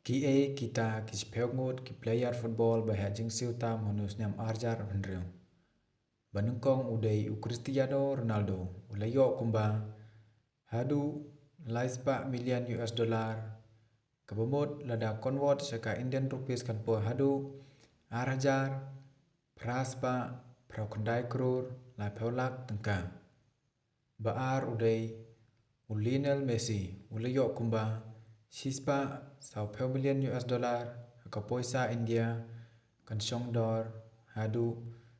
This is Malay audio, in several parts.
Kita kispeongut ki player football bahaya jing siuta manus nyam arjar vendreung. Banungkong udai Cristiano Ronaldo ulayo kumba hadu laispa million US dollar kabamut lada convert seka Indian rupees kan po hadu arajar praspa prakondai krur lai peolak tengka. Baar udai Lionel Messi ulayo kumba sispa sau million US dollar ka poisa India kan songdor hadu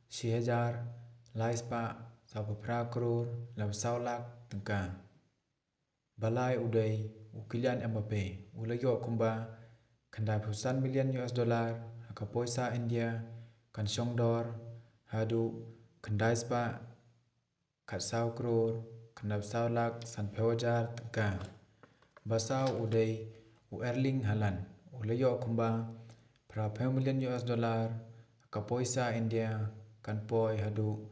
6,000 laispa sau krur lam saulak tengka. Balai udai Kylian Mbappe ulayo kumba kandai pusan million US dollar ka poisa India kan songdor hadu kandai spa kat sau krur kandai saulak san pewajar tengka. Basau udai Erling Haaland ulayo kumba pra million US dollar ka poisa India kan poi hadu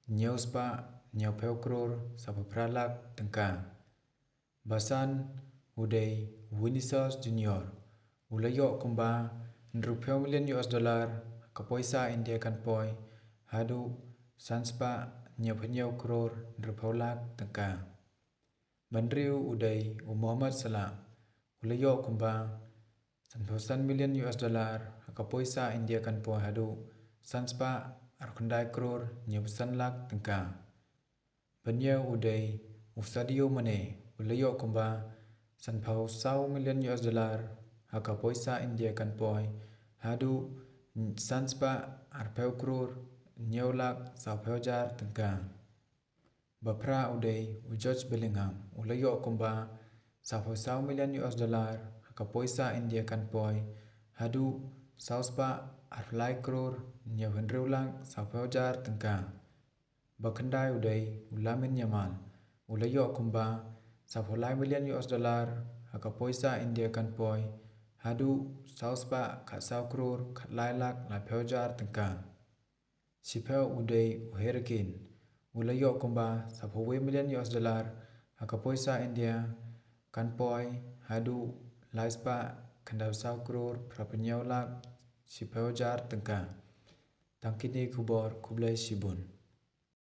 nyeuspa nyeu krur sabu pralak tengka. Basan udai Vinicius Junior ulayo kumba million US dollar ka poisa India kan poi hadu sanspa nyeu krur paulak tengka. Bandriu udai Muhammad Salah ulayo kumba 1,000 million US dollar ka poisa India kan poi hadu sanspa arkandai krur nyeu lak tengka. Banyau udai Sadio Mane ulayo kumba 1,000 million US dollar ka poisa India kan poi hadu sanspa arpeu krur nyeu lak sau pewajar tengka. Bapra udai George Bellingham ulayo kumba 1,000 million US dollar ka poisa India kan poi hadu sauspa arlai krur nyeu lak sau pewajar tengka. Bakandai udai Lamine Yamal ulayo kumba 1 million US dollar ka poisa India kan poi hadu sauspa kat sau krur kat lai lak lai pewajar tengka. Sipeu udai Harry Kane ulayo kumba 10 million US dollar ka poisa India kan poi hadu laispa kandau sau krur prapenyau lak si pewajar tengka. Tangkini kubor kublai sibun.